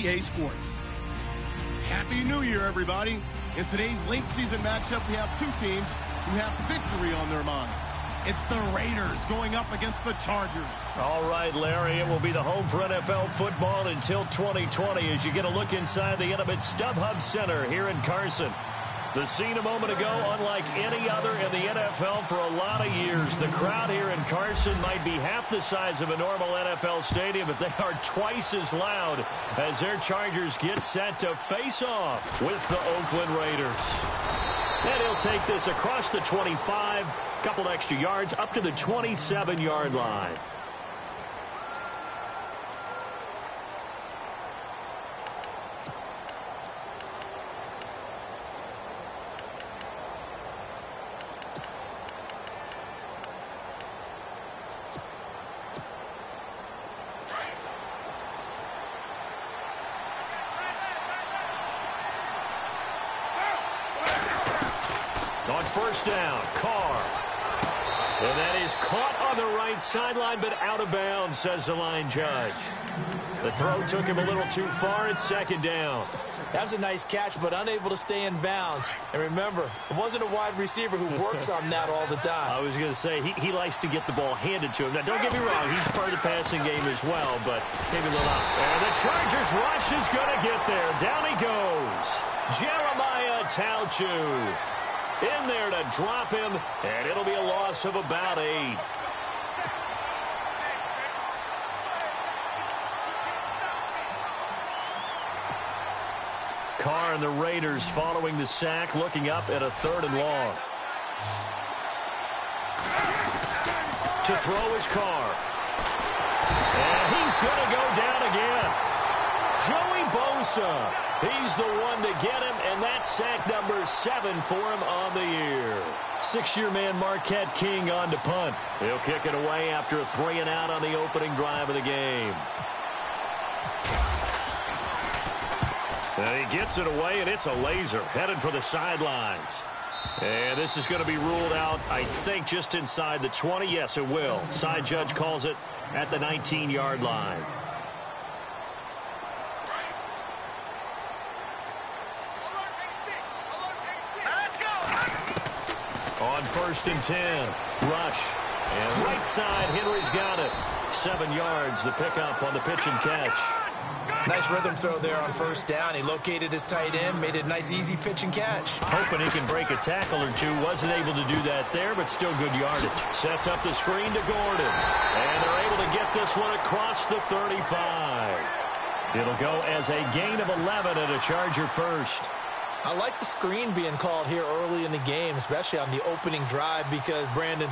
EA Sports. Happy New Year, everybody. In today's late season matchup, we have two teams who have victory on their minds. It's the Raiders going up against the Chargers. All right, Larry, it will be the home for NFL football until 2020 as you get a look inside the intimate StubHub Center here in Carson. The scene a moment ago, unlike any other in the NFL for a lot of years. The crowd here in Carson might be half the size of a normal NFL stadium, but they are twice as loud as their Chargers get set to face off with the Oakland Raiders. And he'll take this across the 25, couple extra yards, up to the 27-yard line. On first down, Carr. And that is caught on the right sideline, but out of bounds, says the line judge. The throw took him a little too far. It's second down. That's a nice catch, but unable to stay in bounds. And remember, it wasn't a wide receiver who works on that all the time. I was going to say, he likes to get the ball handed to him. Now, don't get me wrong, he's part of the passing game as well, but maybe a little out. And the Chargers rush is going to get there. Down he goes. Jeremiah Tauchu in there to drop him, and it'll be a loss of about 8. Carr and the Raiders following the sack, looking up at a 3rd and long. To throw is Carr. And he's going to go down again. Joey Bosa. He's the one to get him, and that's sack number 7 for him on the year. 6-year man Marquette King on to punt. He'll kick it away after a 3-and-out on the opening drive of the game. And he gets it away, and it's a laser headed for the sidelines. And this is going to be ruled out, I think, just inside the 20. Yes, it will. Side judge calls it at the 19-yard line. On 1st and 10, rush. And right side, Henry's got it. 7 yards, the pickup on the pitch and catch. Nice rhythm throw there on 1st down. He located his tight end, made it a nice, easy pitch and catch. Hoping he can break a tackle or two. Wasn't able to do that there, but still good yardage. Sets up the screen to Gordon. And they're able to get this one across the 35. It'll go as a gain of 11 and a Charger first. I like the screen being called here early in the game, especially on the opening drive, because, Brandon,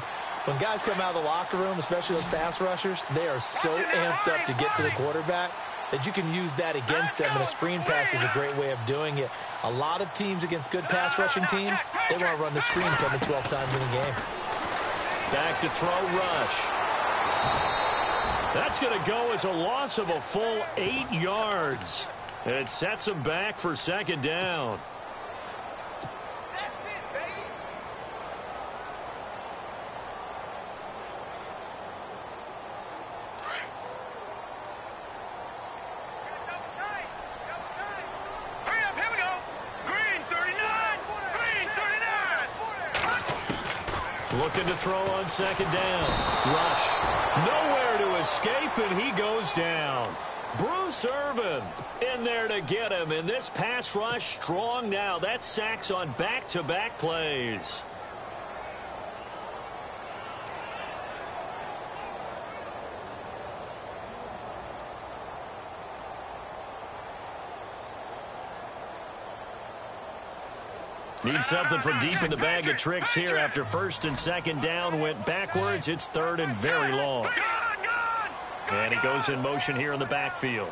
when guys come out of the locker room, especially those pass rushers, they are so amped up to get to the quarterback that you can use that against them, and a screen pass is a great way of doing it. A lot of teams against good pass rushing teams, they want to run the screen 10 to 12 times in a game. Back to throw, rush. That's going to go as a loss of a full 8 yards. And it sets him back for 2nd down. Looking to throw on 2nd down. Rush. Nowhere to escape, and he goes down. Bruce Irvin in there to get him. And this pass rush strong now. That's sacks on back-to-back plays. Need something from deep in the bag of tricks here after 1st and 2nd down went backwards. It's 3rd and very long. And he goes in motion here in the backfield.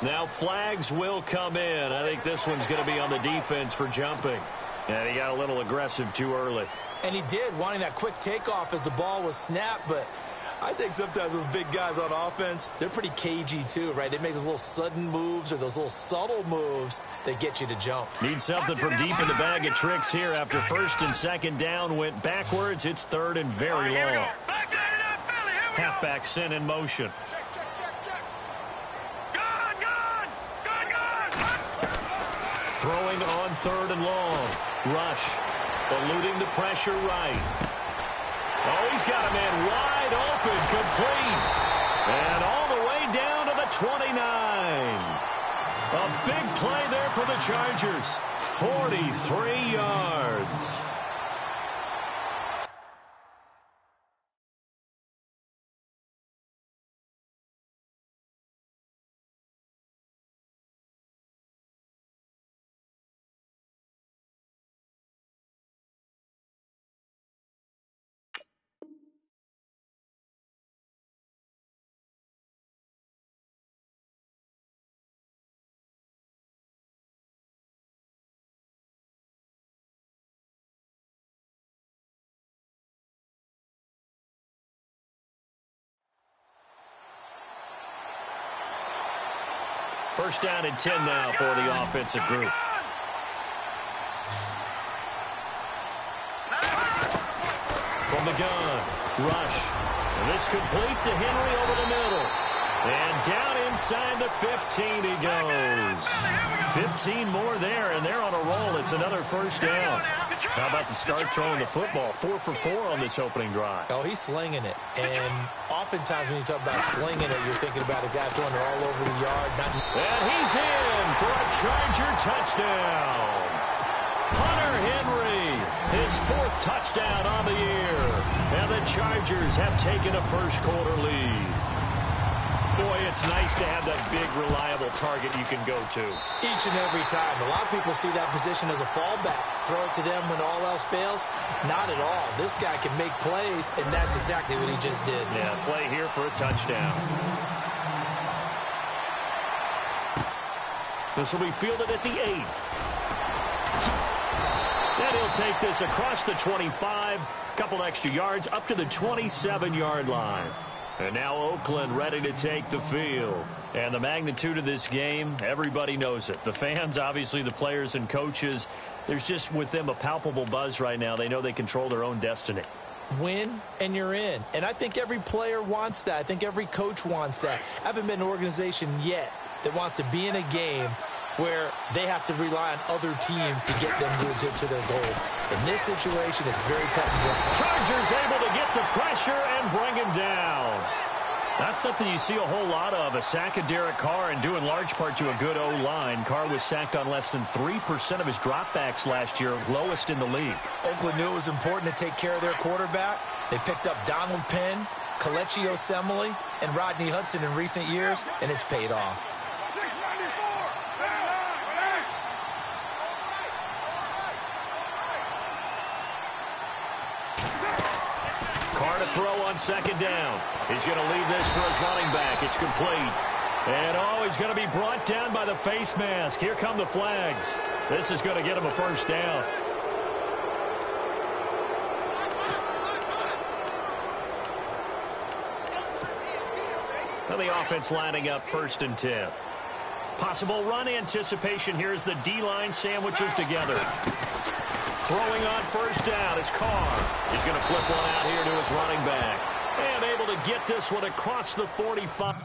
Now flags will come in. I think this one's going to be on the defense for jumping. And he got a little aggressive too early. And he did, wanting that quick takeoff as the ball was snapped, but I think sometimes those big guys on offense, they're pretty cagey too, right? They make those little sudden moves or those little subtle moves that get you to jump. Need something from deep in the bag of tricks here after 1st and 2nd down went backwards. It's 3rd and very long. Halfback sent in motion. Throwing on 3rd and long. Rush. Eluding the pressure right. Oh, he's got a man wide open. Complete. And all the way down to the 29. A big play there for the Chargers. 43 yards. First down and 10 now for the offensive group. From the gun, Rush. And this complete to Henry over the middle. And down inside the 15 he goes. 15 more there, and they're on a roll. It's another first down. How about the start throwing the football? 4 for 4 on this opening drive. Oh, he's slinging it. And oftentimes when you talk about slinging it, you're thinking about a guy throwing it all over the yard. And he's in for a Charger touchdown. Hunter Henry, his 4th touchdown on the year. And the Chargers have taken a first-quarter lead. Boy, it's nice to have that big, reliable target you can go to. Each and every time. A lot of people see that position as a fallback. Throw it to them when all else fails. Not at all. This guy can make plays, and that's exactly what he just did. Yeah, play here for a touchdown. This will be fielded at the 8. And he'll take this across the 25. Couple extra yards up to the 27-yard line. And now Oakland ready to take the field. And the magnitude of this game, everybody knows it. The fans, obviously the players and coaches, there's just with them a palpable buzz right now. They know they control their own destiny. Win, and you're in. And I think every player wants that. I think every coach wants that. I haven't been in an organization yet that wants to be in a game where they have to rely on other teams to get them to their goals. In this situation, it's very cut and dry. Chargers able to get the pressure and bring him down. That's something you see a whole lot of, a sack of Derek Carr, and due in large part to a good O-line. Carr was sacked on less than 3% of his dropbacks last year, lowest in the league. Oakland knew it was important to take care of their quarterback. They picked up Donald Penn, Kelechi Osemele, and Rodney Hudson in recent years, and it's paid off. Carr to throw on 2nd down. He's going to leave this for his running back. It's complete. And, oh, he's going to be brought down by the face mask. Here come the flags. This is going to get him a first down. And the offense lining up 1st and 10. Possible run anticipation here as the D-line sandwiches together. Throwing on 1st down is Carr. He's going to flip one out here to his running back. And able to get this one across the 45.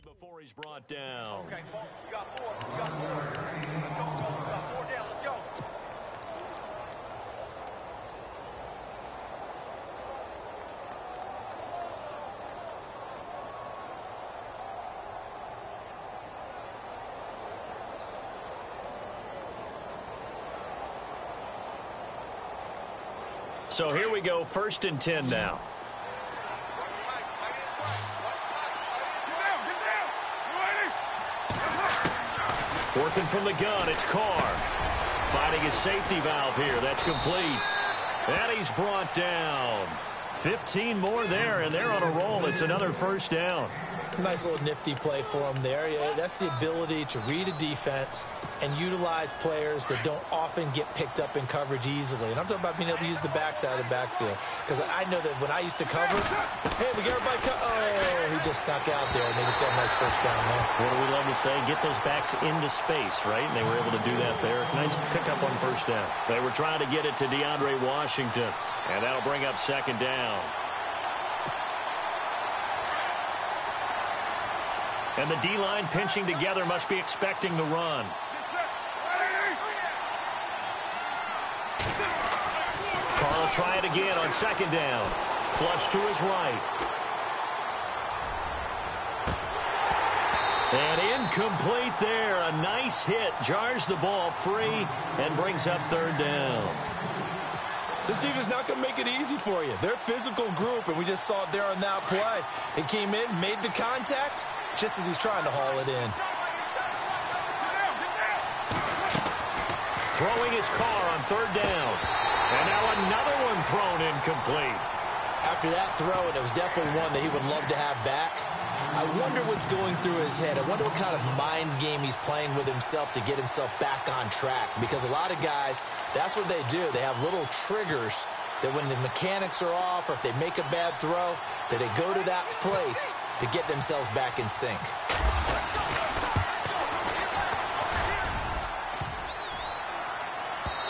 Before he's brought down. Okay, you got 4. You got 4. You got 4 down. Let's go. So here we go, 1st and 10 now. Working from the gun, it's Carr. Finding his safety valve here. That's complete. And he's brought down. 15 more there, and they're on a roll. It's another first down. Nice little nifty play for him there. Yeah, that's the ability to read a defense and utilize players that don't often get picked up in coverage easily. And I'm talking about being able to use the backside of the backfield. Because I know that when I used to cover, hey, we got everybody oh, he just snuck out there, and they just got a nice first down there. What do we love to say? Get those backs into space, right? And they were able to do that there. Nice pickup on first down. They were trying to get it to DeAndre Washington, and that'll bring up second down. And the D-line pinching together must be expecting the run. Carr will try it again on second down. Flush to his right. And incomplete there. A nice hit. Jars the ball free and brings up third down. This team is not going to make it easy for you. They're a physical group, and we just saw it there on that play. It came in, made the contact, just as he's trying to haul it in. Throwing his Carr on third down. And now another one thrown incomplete. After that throw, and it was definitely one that he would love to have back, I wonder what's going through his head. I wonder what kind of mind game he's playing with himself to get himself back on track. Because a lot of guys, that's what they do. They have little triggers that when the mechanics are off or if they make a bad throw, that they go to that place to get themselves back in sync.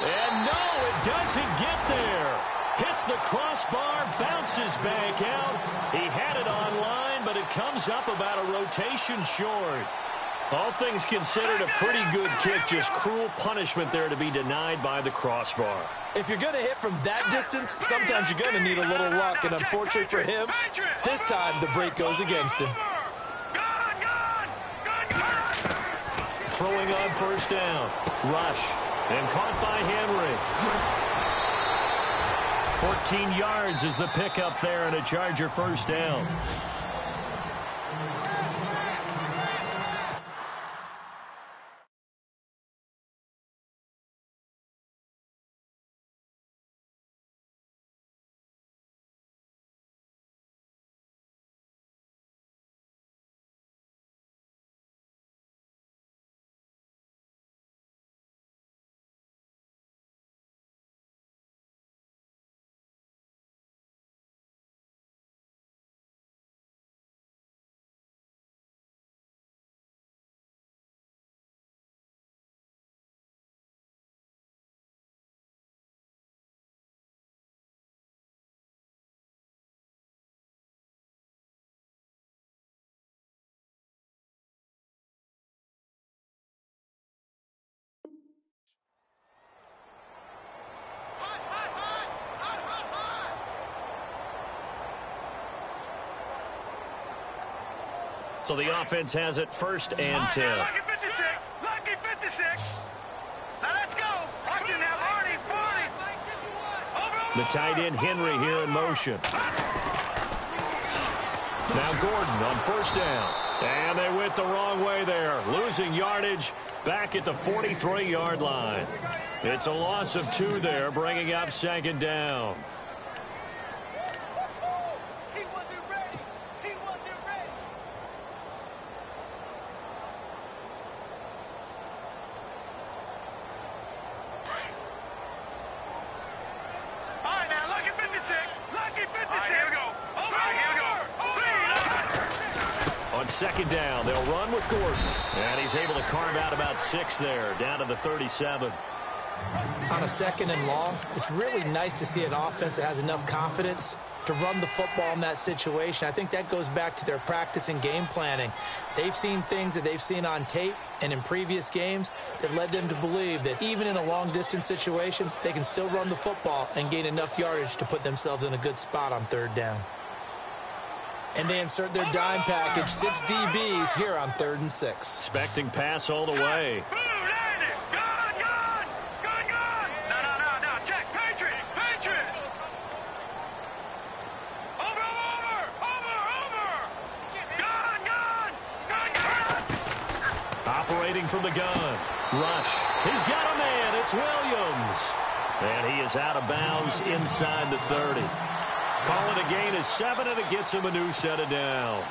And no, it doesn't get there. Hits the crossbar, bounces back out. He had it online, but it comes up about a rotation short. All things considered, a pretty good kick. Just cruel punishment there to be denied by the crossbar. If you're going to hit from that distance, sometimes you're going to need a little luck. And unfortunately for him, this time the break goes against him. Throwing on first down. Rush. And caught by Henry. 14 yards is the pickup there and a Charger first down. So the offense has it first and 10. Lucky 56. Lucky 56. Now let's go. Watch it now. Barney. The tight end Henry here in motion. Now Gordon on first down. And they went the wrong way there. Losing yardage back at the 43-yard line. It's a loss of 2 there, bringing up second down. Second down, they'll run with Gordon. And he's able to carve out about 6 there, down to the 37. On a second and long, it's really nice to see an offense that has enough confidence to run the football in that situation. I think that goes back to their practice and game planning. They've seen things that they've seen on tape and in previous games that led them to believe that even in a long-distance situation, they can still run the football and gain enough yardage to put themselves in a good spot on third down. And they insert their dime package, 6 DBs here on 3rd and 6. Expecting pass all the way. operating from the gun. Rush. He's got a man. It's Williams. And he is out of bounds inside the 30. Call it a gain of 7, and it gets him a new set of downs.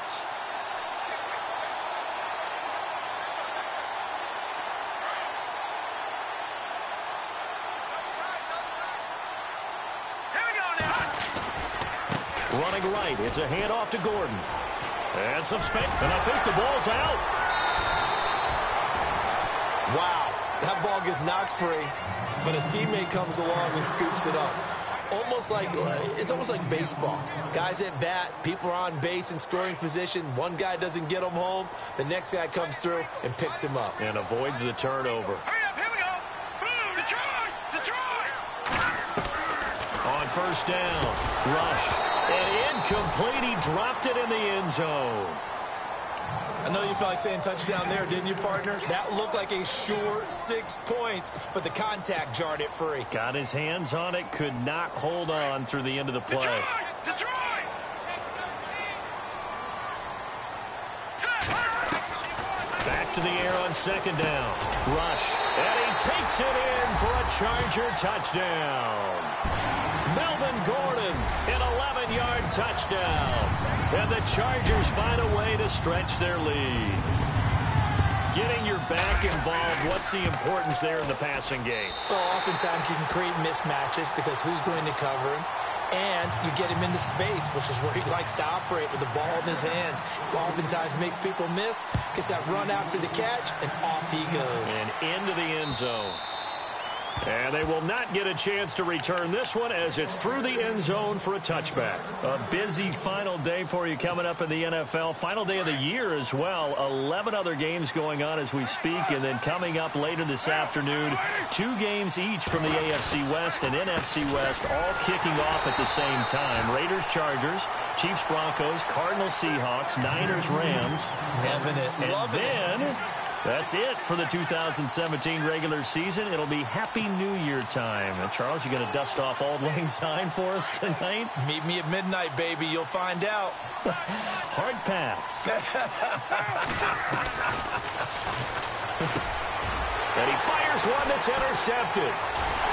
Running right. It's a handoff to Gordon. And some space. And I think the ball's out. Wow. That ball gets knocked free, but a teammate comes along and scoops it up. It's almost like baseball. Guys at bat, people are on base in scoring position. One guy doesn't get him home. The next guy comes through and picks him up. And avoids the turnover. Hurry up, here we go. Boom, Detroit! On first down, Rush. And incomplete. He dropped it in the end zone. I know you felt like saying touchdown there, didn't you, partner? That looked like a sure 6 points, but the contact jarred it free. Got his hands on it, could not hold on through the end of the play. Detroit! Back to the air on second down. Rush. And he takes it in for a Charger touchdown. Melvin Gordon, an 11-yard touchdown. And the Chargers find a way to stretch their lead. Getting your back involved, what's the importance there in the passing game? Well, oftentimes you can create mismatches because who's going to cover him? And you get him into space, which is where he likes to operate with the ball in his hands. Oftentimes makes people miss, gets that run after the catch, and off he goes. And into the end zone. And they will not get a chance to return this one as it's through the end zone for a touchback. A busy final day for you coming up in the NFL. Final day of the year as well. 11 other games going on as we speak. And then coming up later this afternoon, 2 games each from the AFC West and NFC West, all kicking off at the same time. Raiders, Chargers, Chiefs, Broncos, Cardinals, Seahawks, Niners, Rams. Loving it. Loving it. That's it for the 2017 regular season. It'll be Happy New Year time. And Charles, you going to dust off Auld Lang Syne for us tonight? Meet me at midnight, baby. You'll find out. Hard pass. And he fires one that's intercepted.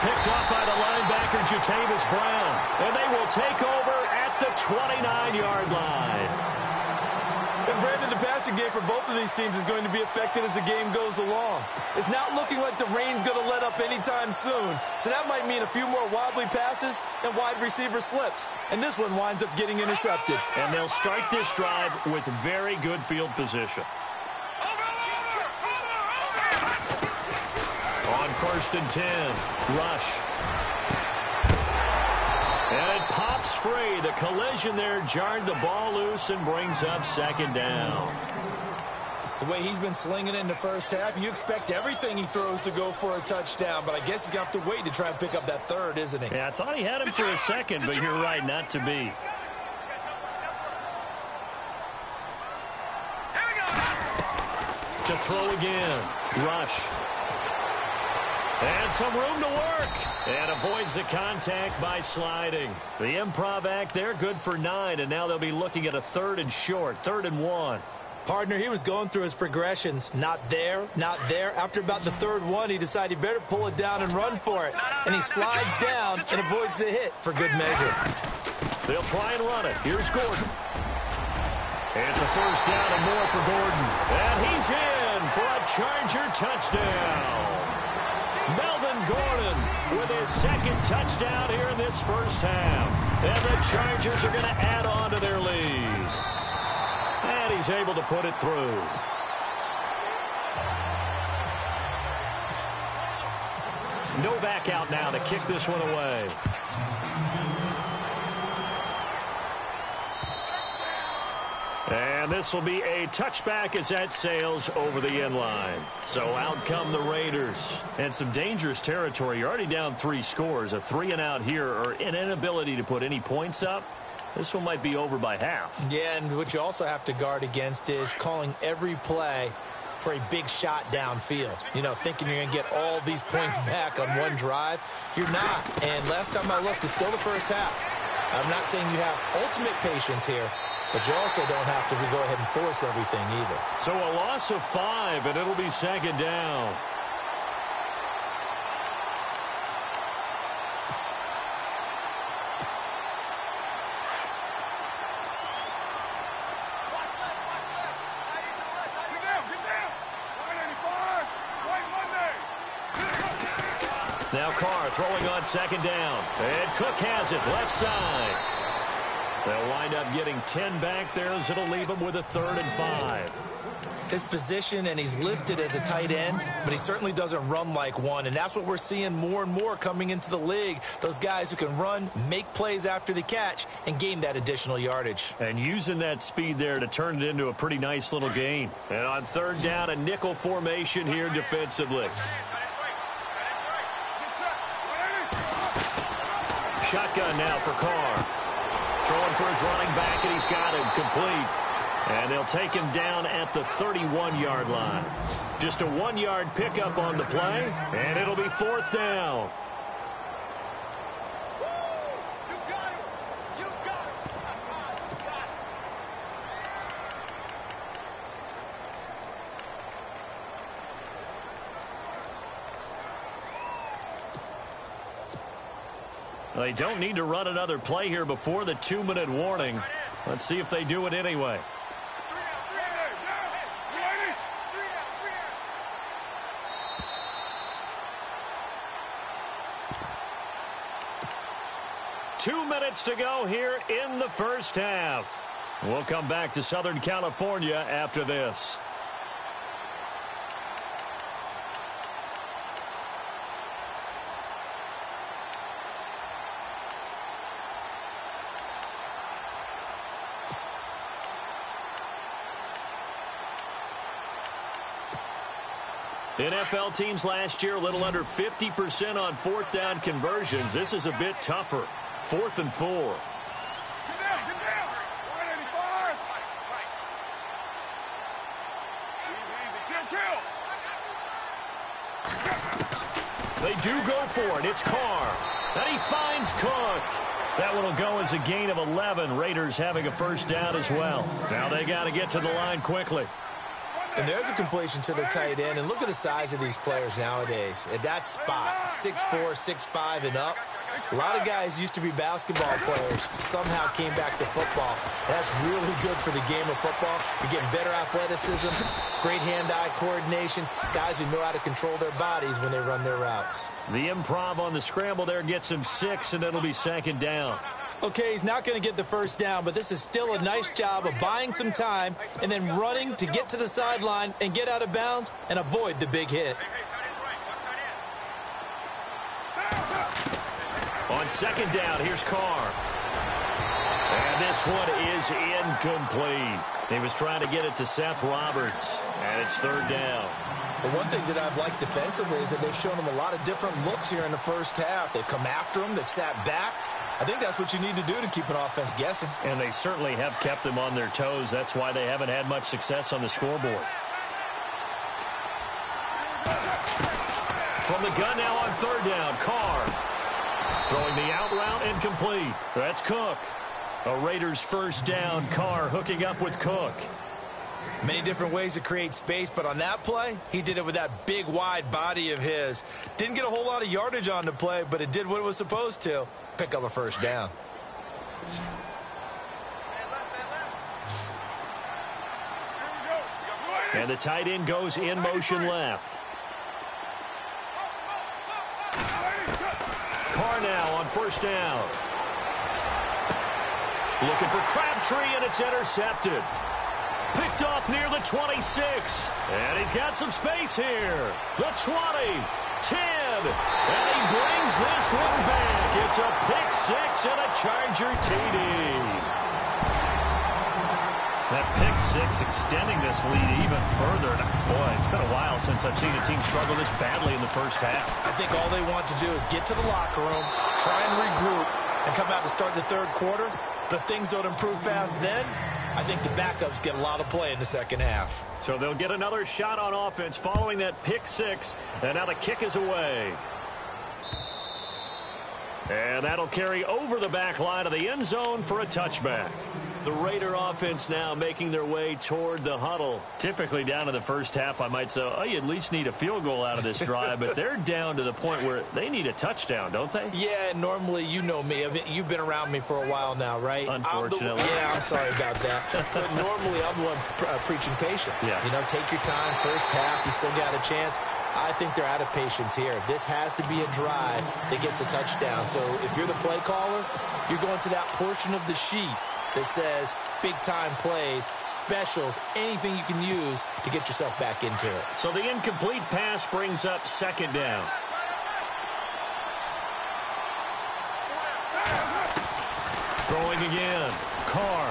Picked off by the linebacker, Jatavis Brown. And they will take over at the 29-yard line. And Brandon, the passing game for both of these teams is going to be affected as the game goes along. It's not looking like the rain's going to let up anytime soon. So that might mean a few more wobbly passes and wide receiver slips. And this one winds up getting intercepted. And they'll start this drive with very good field position. On first and 10, Rush. And it pops free. The collision there jarred the ball loose and brings up second down. The way he's been slinging it in the first half, you expect everything he throws to go for a touchdown, but I guess he's going to have to wait to try and pick up that third, isn't he? Yeah, I thought he had him for a second, but you're right, not to be. To throw again. Rush. And some room to work. And avoids the contact by sliding. The improv act there, good for 9. And now they'll be looking at a 3rd and short, 3rd and 1. Partner, he was going through his progressions. Not there, not there. After about the 3rd one, he decided he better pull it down and run for it. And he slides down and avoids the hit for good measure. They'll try and run it. Here's Gordon. It's a first down and more for Gordon. And he's in for a Charger touchdown. Melvin Gordon with his 2nd touchdown here in this first half. And the Chargers are going to add on to their lead. And he's able to put it through. Novak out now to kick this one away. And this will be a touchback as that sails over the end line. So out come the Raiders. And some dangerous territory. You're already down 3 scores. A 3-and-out here, or an inability to put any points up. This one might be over by half. Yeah, and what you also have to guard against is calling every play for a big shot downfield. You know, thinking you're going to get all these points back on one drive. You're not. And last time I looked, it's still the first half. I'm not saying you have ultimate patience here, but you also don't have to go ahead and force everything either. So a loss of 5, and it'll be second down. Now Carr throwing on second down. And Cook has it left side. They'll wind up getting 10 back there as it'll leave them with a 3rd and 5. His position, and he's listed as a tight end, but he certainly doesn't run like one, and that's what we're seeing more and more coming into the league. Those guys who can run, make plays after the catch, and gain that additional yardage. And using that speed there to turn it into a pretty nice little gain. And on 3rd down, a nickel formation here defensively. Shotgun now for Carr. Throwing for his running back, and he's got him complete. And they'll take him down at the 31-yard line. Just a 1-yard pickup on the play, and it'll be 4th down. They don't need to run another play here before the 2-minute warning. Let's see if they do it anyway. Two minutes to go here in the first half. We'll come back to Southern California after this. NFL teams last year a little under 50% on 4th down conversions. This is a bit tougher. 4th and 4. Get down, get down. 185. Easy, kill. They do go for it. It's Carr. And he finds Cook. That one will go as a gain of 11. Raiders having a first down as well. Now they got to get to the line quickly. And there's a completion to the tight end. And look at the size of these players nowadays. At that spot, 6'4", 6'5", and up. A lot of guys used to be basketball players, somehow came back to football. That's really good for the game of football. You're getting better athleticism, great hand-eye coordination, guys who know how to control their bodies when they run their routes. The improv on the scramble there gets him 6, and it'll be second down. Okay, he's not going to get the first down, but this is still a nice job of buying some time and then running to get to the sideline and get out of bounds and avoid the big hit. On second down, here's Carr. And this one is incomplete. He was trying to get it to Seth Roberts, and it's 3rd down. But one thing that I've liked defensively is that they've shown him a lot of different looks here in the first half. They've come after him. They've sat back. I think that's what you need to do to keep an offense guessing. And they certainly have kept them on their toes. That's why they haven't had much success on the scoreboard. From the gun now on 3rd down, Carr. Throwing the out route incomplete. That's Cook. A Raiders first down. Carr hooking up with Cook. Many different ways to create space, but on that play, he did it with that big, wide body of his. Didn't get a whole lot of yardage on the play, but it did what it was supposed to. Pick up a first down. And the tight end goes in motion left. Carr now on first down. Looking for Crabtree, and it's intercepted. Picked off near the 26. And he's got some space here. The 20, 10. And he brings this one back. It's a pick 6 and a Charger TD. That pick 6 extending this lead even further. Boy, it's been a while since I've seen a team struggle this badly in the first half. I think all they want to do is get to the locker room, try and regroup, and come out to start the third quarter. But if things don't improve fast then, I think the backups get a lot of play in the second half. So they'll get another shot on offense following that pick 6. And now the kick is away. And that'll carry over the back line of the end zone for a touchback. The Raider offense now making their way toward the huddle. Typically down in the first half, I might say, oh, you at least need a field goal out of this drive, but they're down to the point where they need a touchdown, don't they? Yeah, normally, you know me. I mean, you've been around me for a while now, right? Unfortunately. I'm sorry about that. But normally, I'm the one preaching patience. Yeah. You know, take your time. First half, you still got a chance. I think they're out of patience here. This has to be a drive that gets a touchdown. So if you're the play caller, you're going to that portion of the sheet that says big-time plays, specials, anything you can use to get yourself back into it. So the incomplete pass brings up second down. Throwing again. Carr.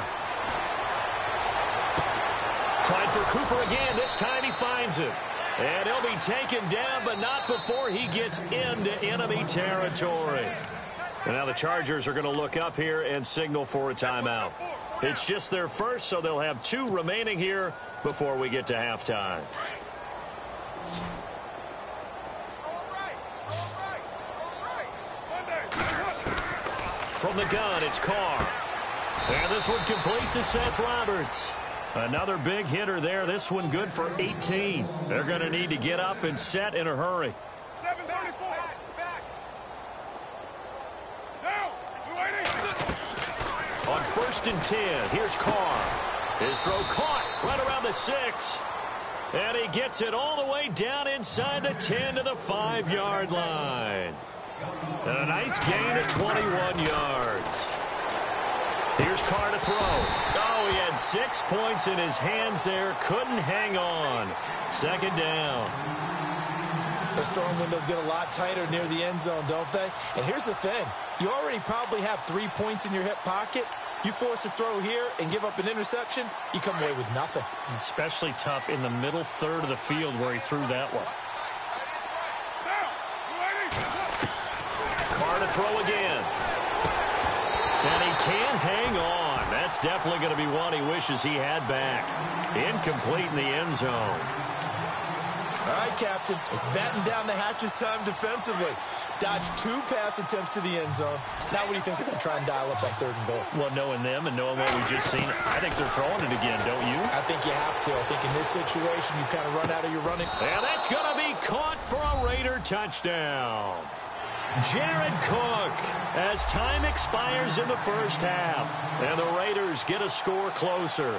Tried for Cooper again. This time he finds him. And he'll be taken down, but not before he gets into enemy territory. And now the Chargers are going to look up here and signal for a timeout. It's just their first, so they'll have 2 remaining here before we get to halftime. From the gun, it's Carr. And this one complete to Seth Roberts. Another big hitter there. This one good for 18. They're going to need to get up and set in a hurry. 734. On 1st and 10, here's Carr. His throw caught right around the 6. And he gets it all the way down inside the 10 to the 5-yard line. And a nice gain of 21 yards. Here's Carr to throw. Oh, he had 6 points in his hands there. Couldn't hang on. Second down. Those throwing windows get a lot tighter near the end zone, don't they? And here's the thing. You already probably have 3 points in your hip pocket. You force a throw here and give up an interception, you come away with nothing. Especially tough in the middle third of the field where he threw that one. Carr to throw again. And he can't hang on. That's definitely going to be one he wishes he had back. Incomplete in the end zone. All right, Captain. It's batten down the hatches time defensively. Dodged 2 pass attempts to the end zone. Now what do you think they're going to try and dial up on 3rd and goal? Well, knowing them and knowing what we've just seen, I think they're throwing it again, don't you? I think you have to. I think in this situation, you kind of run out of your running. And that's going to be caught for a Raider touchdown. Jared Cook as time expires in the first half. And the Raiders get a score closer.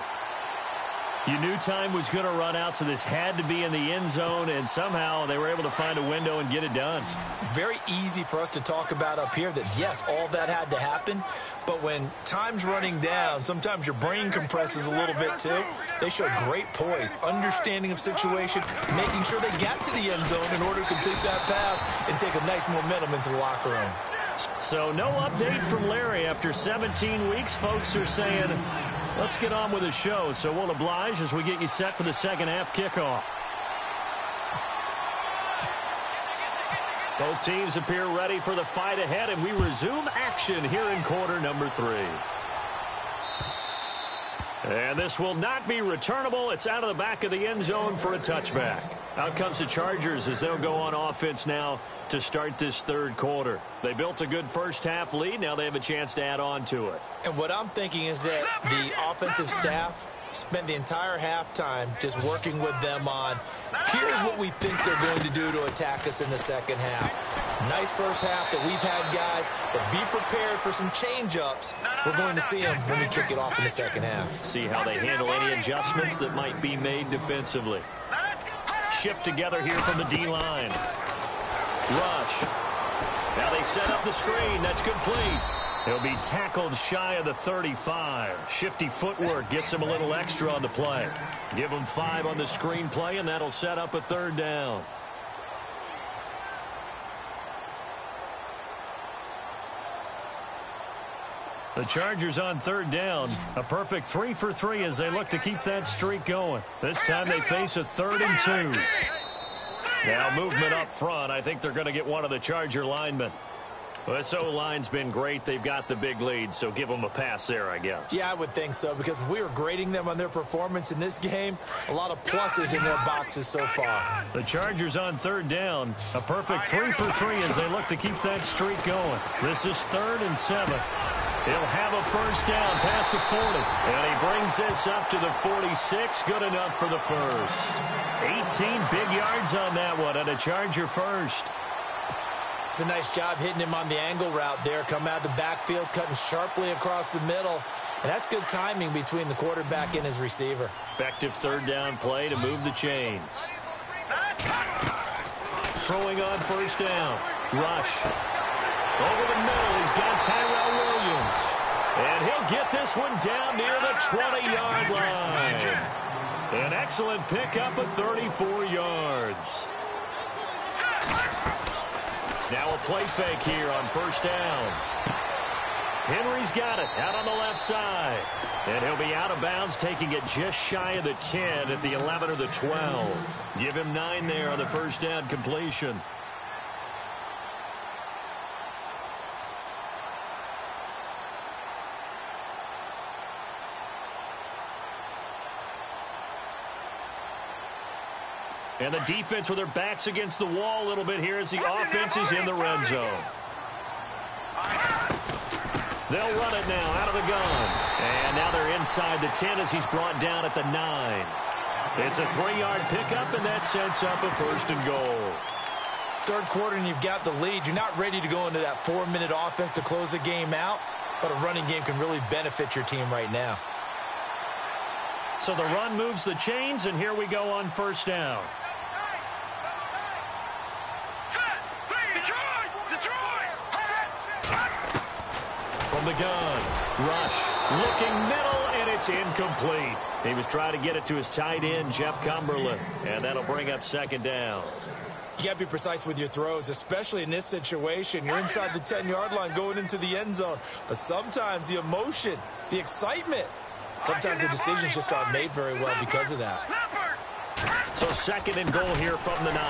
You knew time was going to run out, so this had to be in the end zone, and somehow they were able to find a window and get it done. Very easy for us to talk about up here that, yes, all that had to happen, but when time's running down, sometimes your brain compresses a little bit too. They showed great poise, understanding of situation, making sure they got to the end zone in order to complete that pass and take a nice momentum into the locker room. So no update from Larry after 17 weeks. Folks are saying, let's get on with the show. So we'll oblige as we get you set for the second half kickoff. Both teams appear ready for the fight ahead, and we resume action here in quarter number 3. And this will not be returnable. It's out of the back of the end zone for a touchback. Out comes the Chargers as they'll go on offense now to start this 3rd quarter. They built a good first half lead. Now they have a chance to add on to it. And what I'm thinking is that the offensive staff spent the entire halftime just working with them on, here's what we think they're going to do to attack us in the second half. Nice first half that we've had, guys, but be prepared for some change-ups. We're going to see them when we kick it off in the second half. See how they handle any adjustments that might be made defensively. Shift together here from the D-line. Rush. Now they set up the screen. That's complete. He'll be tackled shy of the 35. Shifty footwork gets him a little extra on the play. Give him 5 on the screen play, and that'll set up a 3rd down. The Chargers on 3rd down. A perfect 3 for 3 as they look to keep that streak going. This time they face a 3rd and 2. Now movement up front. I think they're going to get one of the Charger linemen. Well, this O-line's been great. They've got the big lead, so give them a pass there, I guess. Yeah, I would think so, because if we were grading them on their performance in this game, a lot of pluses in their boxes so far. The Chargers on 3rd down. A perfect 3 for 3 as they look to keep that streak going. This is 3rd and 7. He'll have a first down past the 40. And he brings this up to the 46. Good enough for the first. 18 big yards on that one, and a Charger first. It's a nice job hitting him on the angle route there. Come out of the backfield, cutting sharply across the middle. And that's good timing between the quarterback and his receiver. Effective third down play to move the chains. Throwing on first down. Rush. Over the middle, he's got Tyrell Williams. And he'll get this one down near the 20-yard line. An excellent pickup of 34 yards. Now a play fake here on first down. Henry's got it out on the left side. And he'll be out of bounds, taking it just shy of the 10 at the 11 or the 12. Give him 9 there on the first down completion. And the defense with their backs against the wall a little bit here as the offense is in the red zone. They'll run it now out of the gun. And now they're inside the 10 as he's brought down at the 9. It's a 3-yard pickup, and that sets up a first and goal. Third quarter, and you've got the lead. You're not ready to go into that 4-minute offense to close the game out, but a running game can really benefit your team right now. So the run moves the chains, and here we go on first down. From the gun, Rush, looking middle, and it's incomplete. He was trying to get it to his tight end, Jeff Cumberland, and that'll bring up second down. You got to be precise with your throws, especially in this situation. You're inside the 10-yard line going into the end zone, but sometimes the emotion, the excitement, sometimes the decisions just aren't made very well because of that. So second and goal here from the 9.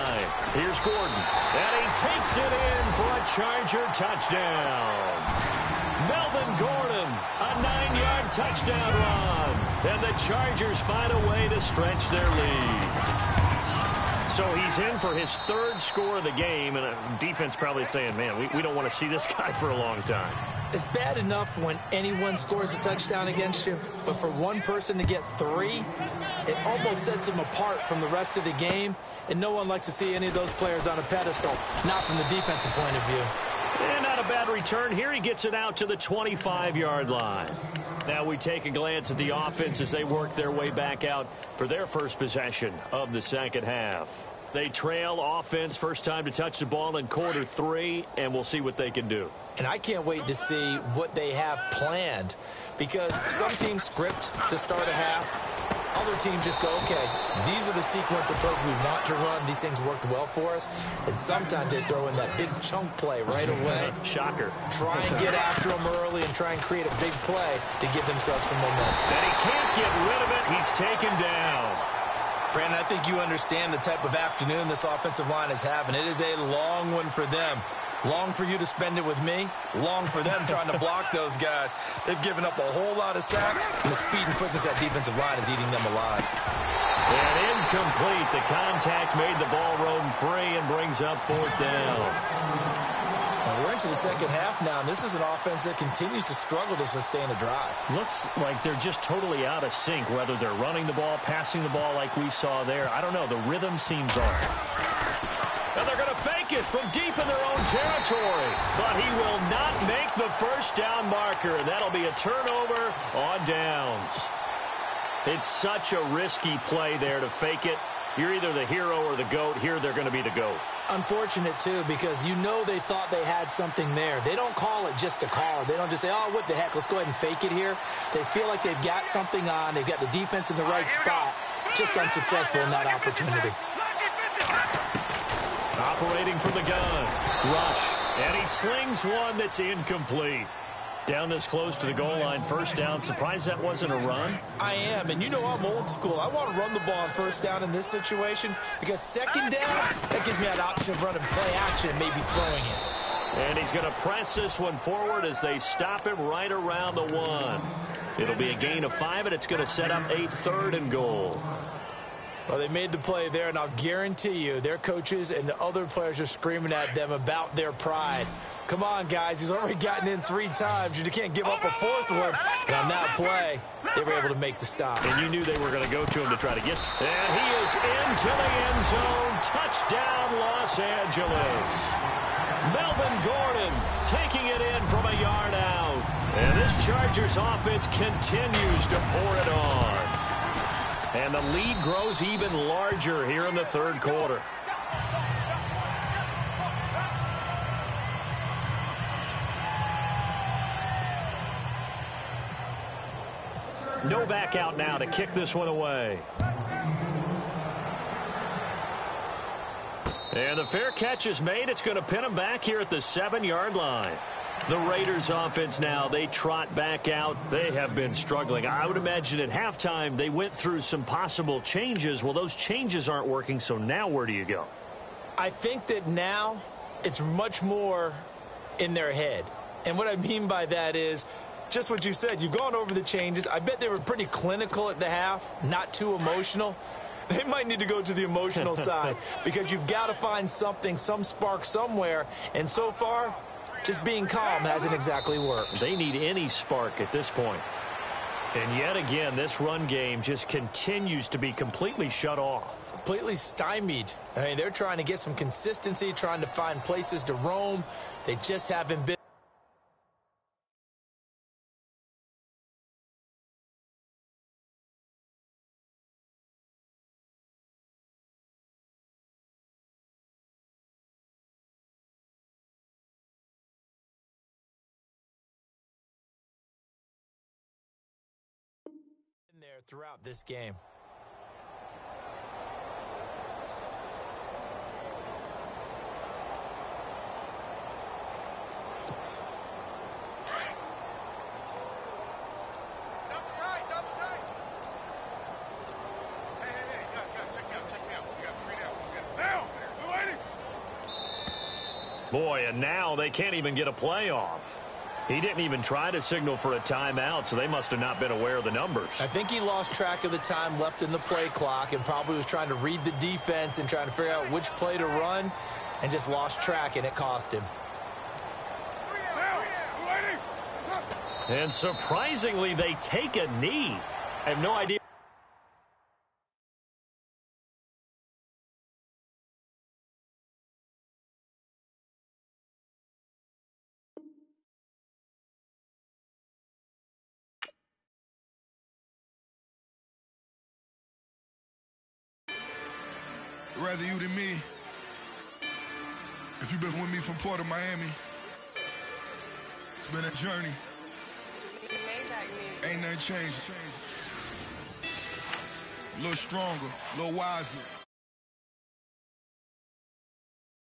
Here's Gordon, and he takes it in for a Charger touchdown. Melvin Gordon, a 9-yard touchdown run. And the Chargers find a way to stretch their lead. So he's in for his third score of the game, and defense probably saying, man, we don't want to see this guy for a long time. It's bad enough when anyone scores a touchdown against you, but for one person to get 3, it almost sets him apart from the rest of the game, and no one likes to see any of those players on a pedestal, not from the defensive point of view. And not a bad return here. He gets it out to the 25-yard line. Now we take a glance at the offense as they work their way back out for their first possession of the second half. They trail offense, first time to touch the ball in quarter 3, and we'll see what they can do. And I can't wait to see what they have planned, because some teams script to start a half. Other teams just go, okay, these are the sequence of plays we want to run. These things worked well for us. And sometimes they throw in that big chunk play right away. Shocker. Try and get after them early and try and create a big play to give themselves some momentum. And he can't get rid of it. He's taken down. Brandon, I think you understand the type of afternoon this offensive line is having. It is a long one for them. Long for you to spend it with me. Long for them trying to block those guys. They've given up a whole lot of sacks, and the speed and quickness of that defensive line is eating them alive. And incomplete. The contact made the ball roam free and brings up fourth down. Now we're into the second half now, and this is an offense that continues to struggle to sustain a drive. Looks like they're just totally out of sync, whether they're running the ball, passing the ball like we saw there. I don't know. The rhythm seems off. And they're going to fake it from deep in their own territory. But he will not make the first down marker. That'll be a turnover on downs. It's such a risky play there to fake it. You're either the hero or the GOAT. Here they're going to be the GOAT. Unfortunate, too, because you know they thought they had something there. They don't call it just to call it. They don't just say, oh, what the heck, let's go ahead and fake it here. They feel like they've got something on. They've got the defense in the right spot. Just unsuccessful in that opportunity. Operating from the gun. Rush. And he slings one that's incomplete. Down this close to the goal line, first down. Surprised that wasn't a run? I am, and you know I'm old school. I want to run the ball on first down in this situation because second down, that gives me that option of running play action and maybe throwing it. And he's going to press this one forward as they stop him right around the 1. It'll be a gain of 5, and it's going to set up a third and goal. Well, they made the play there, and I'll guarantee you their coaches and the other players are screaming at them about their pride. Come on, guys. He's already gotten in 3 times. You can't give up a 4th one. And on that play, they were able to make the stop. And you knew they were going to go to him to try to get. And he is into the end zone. Touchdown, Los Angeles. Melvin Gordon taking it in from a yard out. And this Chargers offense continues to pour it on. And the lead grows even larger here in the 3rd quarter. Novak out now to kick this one away. And the fair catch is made. It's going to pin him back here at the 7-yard line. The Raiders offense now, they trot back out. They have been struggling. I would imagine at halftime they went through some possible changes. Well, those changes aren't working, so now where do you go? I think that now it's much more in their head. And what I mean by that is just what you said. You've gone over the changes. I bet they were pretty clinical at the half, not too emotional. They might need to go to the emotional side because you've got to find something, some spark somewhere. And so far, just being calm hasn't exactly worked. They need any spark at this point. And yet again, this run game just continues to be completely shut off. Completely stymied. I mean, they're trying to get some consistency, trying to find places to roam. They just haven't been. There throughout this game. Double tight. Hey, check me out. We got 3 down. We got down there. We're waiting. Boy, and now they can't even get a play off. He didn't even try to signal for a timeout, so they must have not been aware of the numbers. I think he lost track of the time left in the play clock and probably was trying to read the defense and trying to figure out which play to run and just lost track, and it cost him. And surprisingly, they take a knee. I have no idea. Rather you than me. If you've been with me from Port of Miami, it's been a journey. Ain't nothing changed. A little stronger, a little wiser.